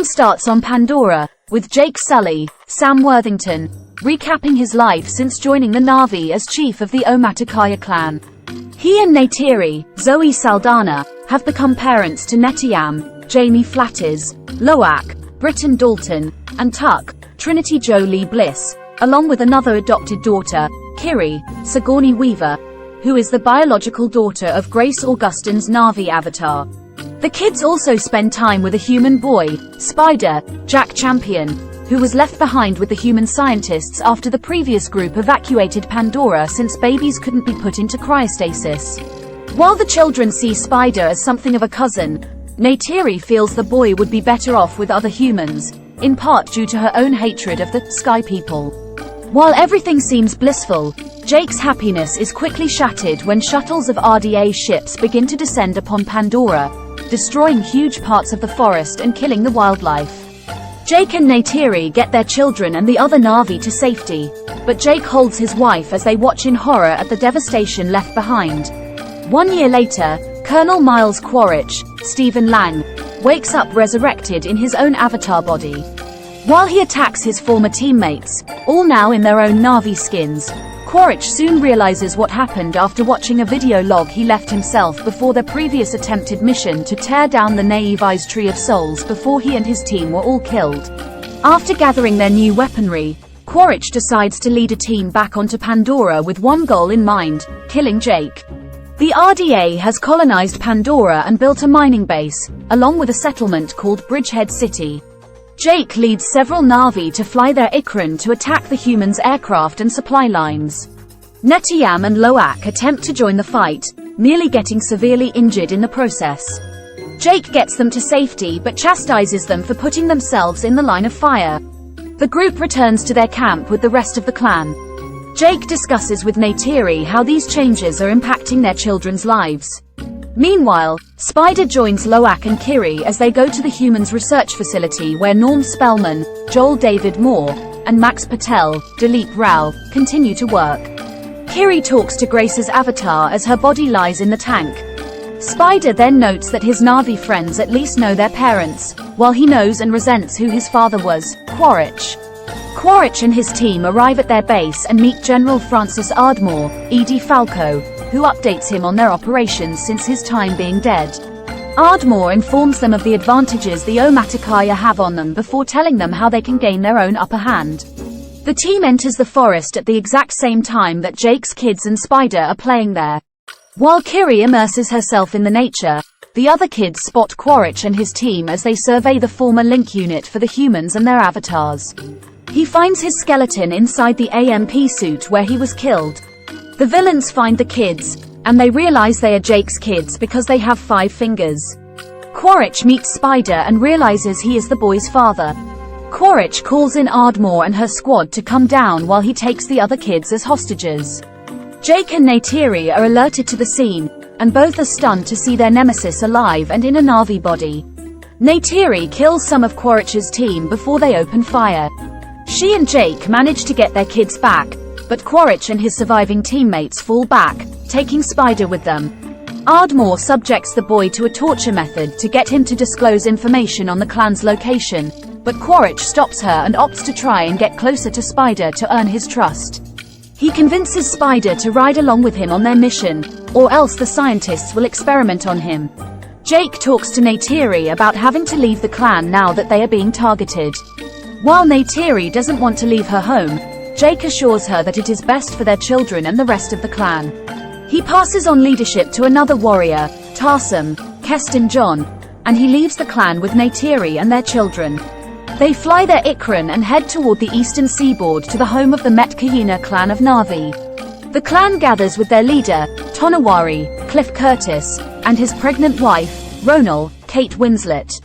starts on Pandora, with Jake Sully, Sam Worthington, recapping his life since joining the Na'vi as chief of the Metkayina clan. He and Neytiri, Zoe Saldaña, have become parents to Netiyam, Jamie Flattis, Loak, Britton Dalton, and Tuck, Trinity Jolie Bliss, along with another adopted daughter, Kiri, Sigourney Weaver, who is the biological daughter of Grace Augustine's Na'vi avatar. The kids also spend time with a human boy, Spider, Jack Champion, who was left behind with the human scientists after the previous group evacuated Pandora since babies couldn't be put into cryostasis. While the children see Spider as something of a cousin, Neytiri feels the boy would be better off with other humans, in part due to her own hatred of the Sky People. While everything seems blissful, Jake's happiness is quickly shattered when shuttles of RDA ships begin to descend upon Pandora, destroying huge parts of the forest and killing the wildlife. Jake and Neytiri get their children and the other Na'vi to safety, but Jake holds his wife as they watch in horror at the devastation left behind. 1 year later, Colonel Miles Quaritch, Stephen Lang, wakes up resurrected in his own avatar body. While he attacks his former teammates, all now in their own Na'vi skins, Quaritch soon realizes what happened after watching a video log he left himself before their previous attempted mission to tear down the Naivi's Tree of Souls before he and his team were all killed. After gathering their new weaponry, Quaritch decides to lead a team back onto Pandora with one goal in mind: killing Jake. The RDA has colonized Pandora and built a mining base, along with a settlement called Bridgehead City. Jake leads several Na'vi to fly their Ikran to attack the humans' aircraft and supply lines. Netiyam and Loak attempt to join the fight, nearly getting severely injured in the process. Jake gets them to safety but chastises them for putting themselves in the line of fire. The group returns to their camp with the rest of the clan. Jake discusses with Neytiri how these changes are impacting their children's lives. Meanwhile, Spider joins Loak and Kiri as they go to the humans' research facility where Norm Spellman, Joel David Moore, and Max Patel, Dileep Rao, continue to work. Kiri talks to Grace's avatar as her body lies in the tank. Spider then notes that his Na'vi friends at least know their parents, while he knows and resents who his father was, Quaritch. Quaritch and his team arrive at their base and meet General Francis Ardmore, Edie Falco, who updates him on their operations since his time being dead. Ardmore informs them of the advantages the Metkayina have on them before telling them how they can gain their own upper hand. The team enters the forest at the exact same time that Jake's kids and Spider are playing there. While Kiri immerses herself in the nature, the other kids spot Quaritch and his team as they survey the former link unit for the humans and their avatars. He finds his skeleton inside the AMP suit where he was killed. The villains find the kids, and they realize they are Jake's kids because they have 5 fingers. Quaritch meets Spider and realizes he is the boy's father. Quaritch calls in Ardmore and her squad to come down while he takes the other kids as hostages. Jake and Neytiri are alerted to the scene, and both are stunned to see their nemesis alive and in a Na'vi body. Neytiri kills some of Quaritch's team before they open fire. She and Jake manage to get their kids back, but Quaritch and his surviving teammates fall back, taking Spider with them. Ardmore subjects the boy to a torture method to get him to disclose information on the clan's location, but Quaritch stops her and opts to try and get closer to Spider to earn his trust. He convinces Spider to ride along with him on their mission, or else the scientists will experiment on him. Jake talks to Neytiri about having to leave the clan now that they are being targeted. While Neytiri doesn't want to leave her home, Jake assures her that it is best for their children and the rest of the clan. He passes on leadership to another warrior, Tarsum, Keston John, and he leaves the clan with Neytiri and their children. They fly their Ikran and head toward the eastern seaboard to the home of the Metkayina clan of Na'vi. The clan gathers with their leader, Tonawari, Cliff Curtis, and his pregnant wife, Ronal, Kate Winslet.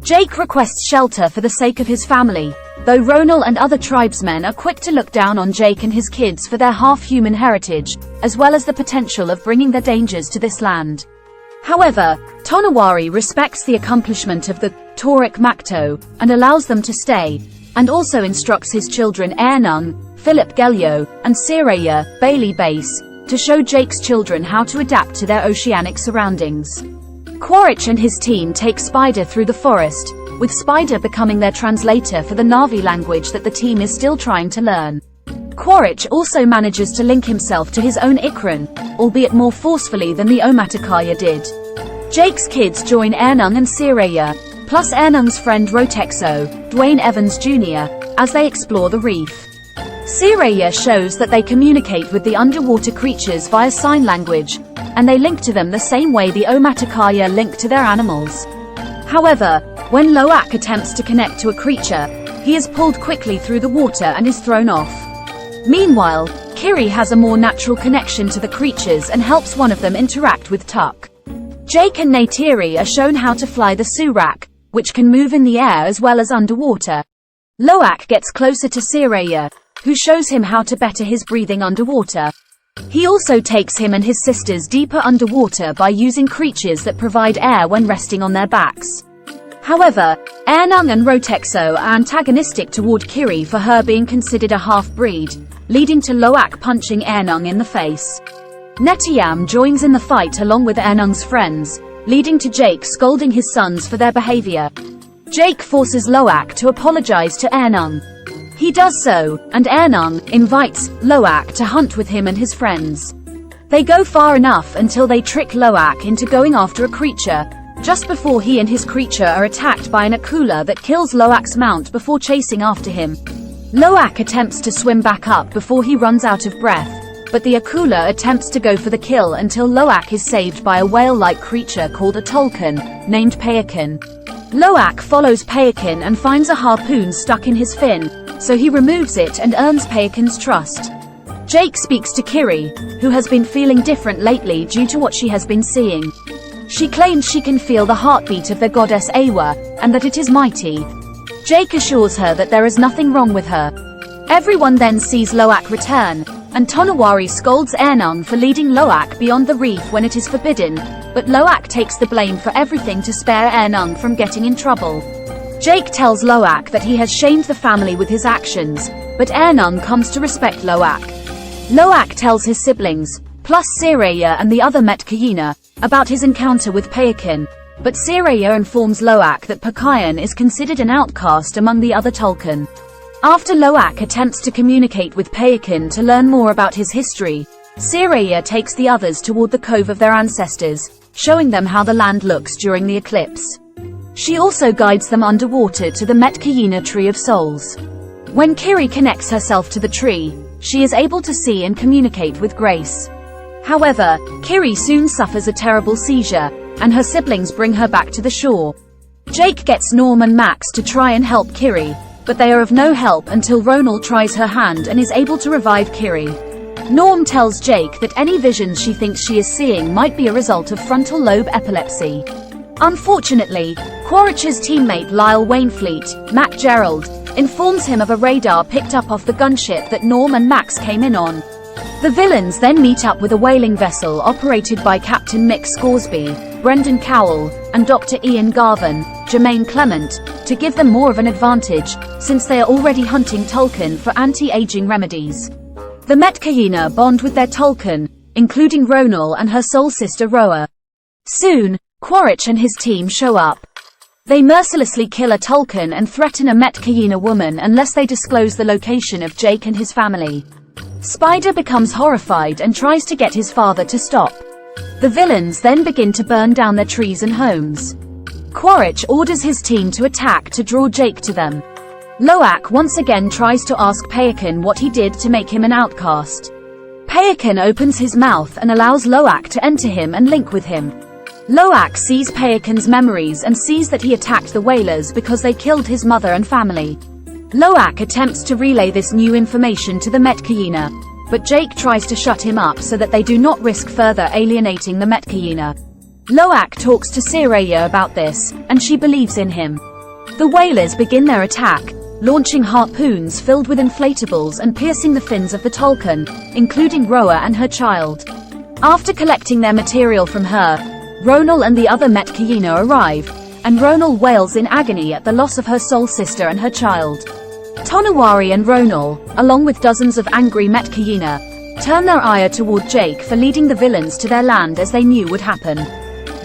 Jake requests shelter for the sake of his family, though Ronal and other tribesmen are quick to look down on Jake and his kids for their half-human heritage, as well as the potential of bringing their dangers to this land. However, Tonawari respects the accomplishment of the Torik Makto, and allows them to stay, and also instructs his children Ernung, Philip Gelio, and Siraya, Bailey Base, to show Jake's children how to adapt to their oceanic surroundings. Quaritch and his team take Spider through the forest, with Spider becoming their translator for the Na'vi language that the team is still trying to learn. Quaritch also manages to link himself to his own Ikran, albeit more forcefully than the Omaticaya did. Jake's kids join Ernung and Siraya, plus Ernung's friend Rotexo, Dwayne Evans Jr., as they explore the reef. Siraya shows that they communicate with the underwater creatures via sign language, and they link to them the same way the Omaticaya link to their animals. However, when Loak attempts to connect to a creature, he is pulled quickly through the water and is thrown off. Meanwhile, Kiri has a more natural connection to the creatures and helps one of them interact with Tuck. Jake and Neytiri are shown how to fly the Surak, which can move in the air as well as underwater. Loak gets closer to Siraya, who shows him how to better his breathing underwater. He also takes him and his sisters deeper underwater by using creatures that provide air when resting on their backs. However, Ernung and Rotexo are antagonistic toward Kiri for her being considered a half-breed, leading to Loak punching Ernung in the face. Netayam joins in the fight along with Ernung's friends, leading to Jake scolding his sons for their behavior. Jake forces Loak to apologize to Ernung. He does so, and Ernung invites Loak to hunt with him and his friends. They go far enough until they trick Loak into going after a creature, just before he and his creature are attacked by an Akula that kills Loak's mount before chasing after him. Loak attempts to swim back up before he runs out of breath, but the Akula attempts to go for the kill until Loak is saved by a whale-like creature called a Tolkien, named Payakin. Loak follows Payakin and finds a harpoon stuck in his fin, so he removes it and earns Payakin's trust. Jake speaks to Kiri, who has been feeling different lately due to what she has been seeing. She claims she can feel the heartbeat of the goddess Awa, and that it is mighty. Jake assures her that there is nothing wrong with her. Everyone then sees Loak return, and Tonawari scolds Ernung for leading Loak beyond the reef when it is forbidden, but Loak takes the blame for everything to spare Ernung from getting in trouble. Jake tells Loak that he has shamed the family with his actions, but Ernung comes to respect Loak. Loak tells his siblings, plus Siraya and the other Metkayina, about his encounter with Payakin, but Siraya informs Loak that Pakayan is considered an outcast among the other Tolkien. After Loak attempts to communicate with Payakin to learn more about his history, Siraya takes the others toward the cove of their ancestors, showing them how the land looks during the eclipse. She also guides them underwater to the Metkayina Tree of Souls. When Kiri connects herself to the tree, she is able to see and communicate with Grace. However, Kiri soon suffers a terrible seizure, and her siblings bring her back to the shore. Jake gets Norm and Max to try and help Kiri, but they are of no help until Ronal tries her hand and is able to revive Kiri. Norm tells Jake that any visions she thinks she is seeing might be a result of frontal lobe epilepsy. Unfortunately, Quaritch's teammate Lyle Wainfleet, Matt Gerald, informs him of a radar picked up off the gunship that Norm and Max came in on. The villains then meet up with a whaling vessel operated by Captain Mick Scoresby, Brendan Cowell, and Dr. Ian Garvin, Jemaine Clement, to give them more of an advantage, since they are already hunting Tolkien for anti-aging remedies. The Metkayina bond with their Tolkien, including Ronal and her soul sister Roa. Soon, Quaritch and his team show up. They mercilessly kill a Tolkien and threaten a Metkayina woman unless they disclose the location of Jake and his family. Spider becomes horrified and tries to get his father to stop. The villains then begin to burn down their trees and homes. Quaritch orders his team to attack to draw Jake to them. Loak once again tries to ask Payakin what he did to make him an outcast. Payakin opens his mouth and allows Loak to enter him and link with him. Loak sees Payakin's memories and sees that he attacked the whalers because they killed his mother and family. Loak attempts to relay this new information to the Metkayina, but Jake tries to shut him up so that they do not risk further alienating the Metkayina. Loak talks to Siraya about this, and she believes in him. The whalers begin their attack, launching harpoons filled with inflatables and piercing the fins of the Tolkien, including Roa and her child. After collecting their material from her, Ronal and the other Metkayina arrive, and Ronal wails in agony at the loss of her soul sister and her child. Tonawari and Ronal, along with dozens of angry Metkayina, turn their ire toward Jake for leading the villains to their land as they knew would happen.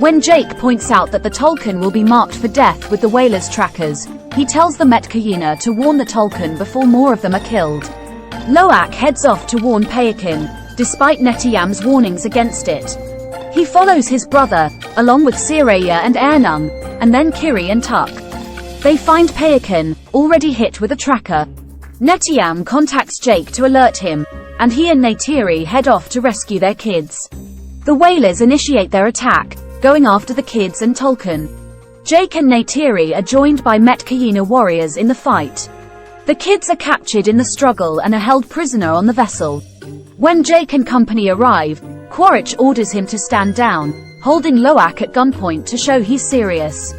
When Jake points out that the Tolkien will be marked for death with the whalers' trackers, he tells the Metkayina to warn the Tolkien before more of them are killed. Loak heads off to warn Payakin, despite Neteyam's warnings against it. He follows his brother, along with Sireya and Ernung, and then Kiri and Tuk. They find Payakin, already hit with a tracker. Neteyam contacts Jake to alert him, and he and Neytiri head off to rescue their kids. The whalers initiate their attack, going after the kids and Tolkien. Jake and Neytiri are joined by Metkayina warriors in the fight. The kids are captured in the struggle and are held prisoner on the vessel. When Jake and company arrive, Quaritch orders him to stand down, holding Loak at gunpoint to show he's serious.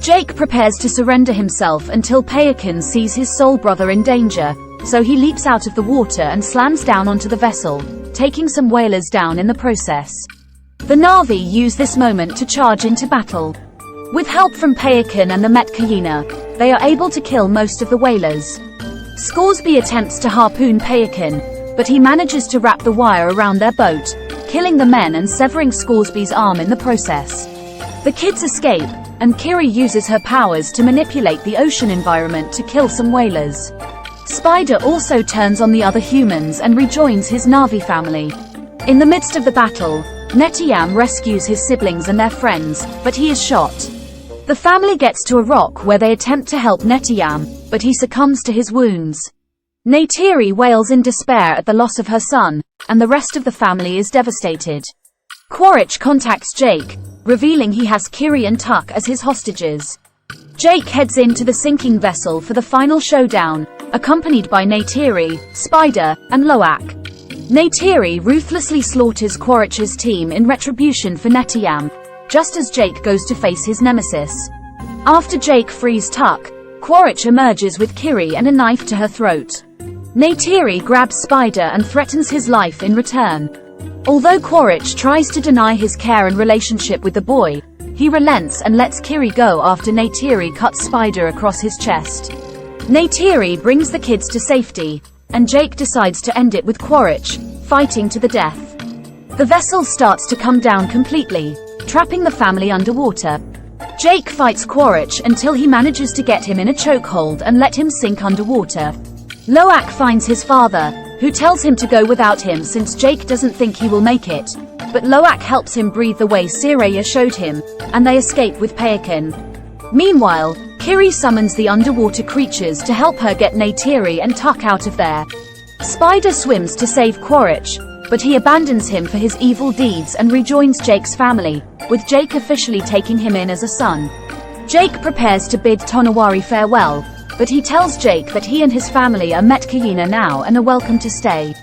Jake prepares to surrender himself until Payakin sees his soul brother in danger, so he leaps out of the water and slams down onto the vessel, taking some whalers down in the process. The Na'vi use this moment to charge into battle. With help from Payakin and the Metkayina, they are able to kill most of the whalers. Scoresby attempts to harpoon Payakin, but he manages to wrap the wire around their boat, killing the men and severing Scoresby's arm in the process. The kids escape, and Kiri uses her powers to manipulate the ocean environment to kill some whalers. Spider also turns on the other humans and rejoins his Na'vi family. In the midst of the battle, Neteyam rescues his siblings and their friends, but he is shot. The family gets to a rock where they attempt to help Neteyam, but he succumbs to his wounds. Neytiri wails in despair at the loss of her son, and the rest of the family is devastated. Quaritch contacts Jake, revealing he has Kiri and Tuk as his hostages. Jake heads into the sinking vessel for the final showdown, accompanied by Neytiri, Spider, and Loak. Neytiri ruthlessly slaughters Quaritch's team in retribution for Neteyam, just as Jake goes to face his nemesis. After Jake frees Tuk, Quaritch emerges with Kiri and a knife to her throat. Neytiri grabs Spider and threatens his life in return. Although Quaritch tries to deny his care and relationship with the boy, he relents and lets Kiri go after Neytiri cuts Spider across his chest. Neytiri brings the kids to safety, and Jake decides to end it with Quaritch, fighting to the death. The vessel starts to come down completely, trapping the family underwater. Jake fights Quaritch until he manages to get him in a chokehold and let him sink underwater. Loak finds his father, who tells him to go without him since Jake doesn't think he will make it, but Loak helps him breathe the way Sireya showed him, and they escape with Payakin. Meanwhile, Kiri summons the underwater creatures to help her get Neytiri and Tuk out of there. Spider swims to save Quaritch, but he abandons him for his evil deeds and rejoins Jake's family, with Jake officially taking him in as a son. Jake prepares to bid Tonawari farewell, but he tells Jake that he and his family are Metkayina now and are welcome to stay.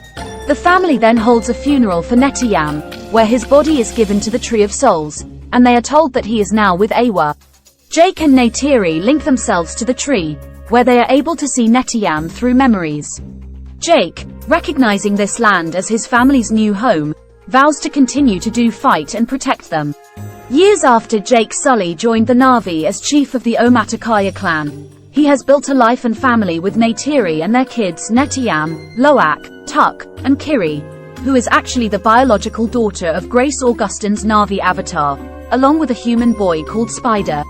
The family then holds a funeral for Neteyam, where his body is given to the Tree of Souls, and they are told that he is now with Awa. Jake and Neytiri link themselves to the tree, where they are able to see Neteyam through memories. Jake, recognizing this land as his family's new home, vows to continue to fight and protect them. Years after Jake Sully joined the Na'vi as chief of the Omaticaya clan, he has built a life and family with Neytiri and their kids Neteyam, Loak, Tuk, and Kiri, who is actually the biological daughter of Grace Augustine's Na'vi avatar, along with a human boy called Spider.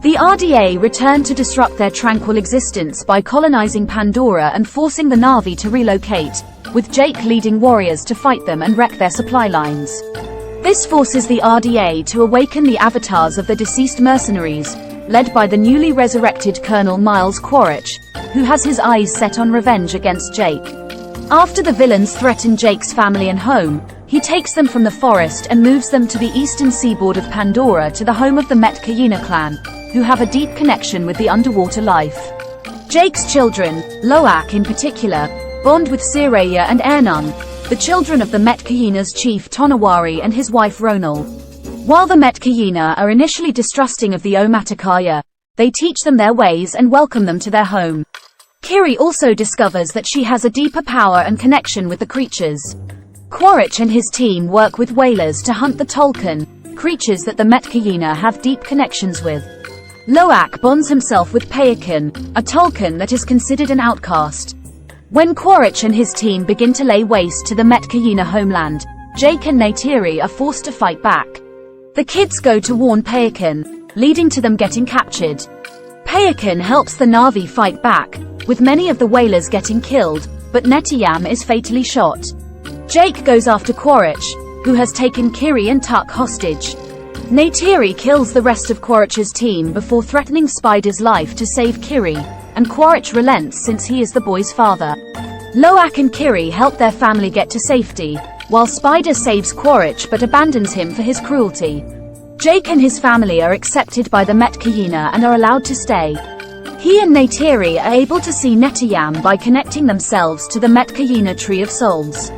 The RDA return to disrupt their tranquil existence by colonizing Pandora and forcing the Na'vi to relocate, with Jake leading warriors to fight them and wreck their supply lines. This forces the RDA to awaken the avatars of the deceased mercenaries, led by the newly resurrected Colonel Miles Quaritch, who has his eyes set on revenge against Jake. After the villains threaten Jake's family and home, he takes them from the forest and moves them to the eastern seaboard of Pandora to the home of the Metkayina clan, who have a deep connection with the underwater life. Jake's children, Loak in particular, bond with Sireya and Ernung, the children of the Metkayina's chief Tonawari and his wife Ronal. While the Metkayina are initially distrusting of the Omaticaya, they teach them their ways and welcome them to their home. Kiri also discovers that she has a deeper power and connection with the creatures. Quaritch and his team work with whalers to hunt the Tolkien, creatures that the Metkayina have deep connections with. Loak bonds himself with Payakin, a Tolkien that is considered an outcast. When Quaritch and his team begin to lay waste to the Metkayina homeland, Jake and Neytiri are forced to fight back. The kids go to warn Payakan, leading to them getting captured. Payakan helps the Na'vi fight back, with many of the whalers getting killed, but Netiyam is fatally shot. Jake goes after Quaritch, who has taken Kiri and Tuck hostage. Neytiri kills the rest of Quaritch's team before threatening Spider's life to save Kiri, and Quaritch relents since he is the boy's father. Loak and Kiri help their family get to safety, while Spider saves Quaritch but abandons him for his cruelty. Jake and his family are accepted by the Metkayina and are allowed to stay. He and Neytiri are able to see Netiyam by connecting themselves to the Metkayina Tree of Souls.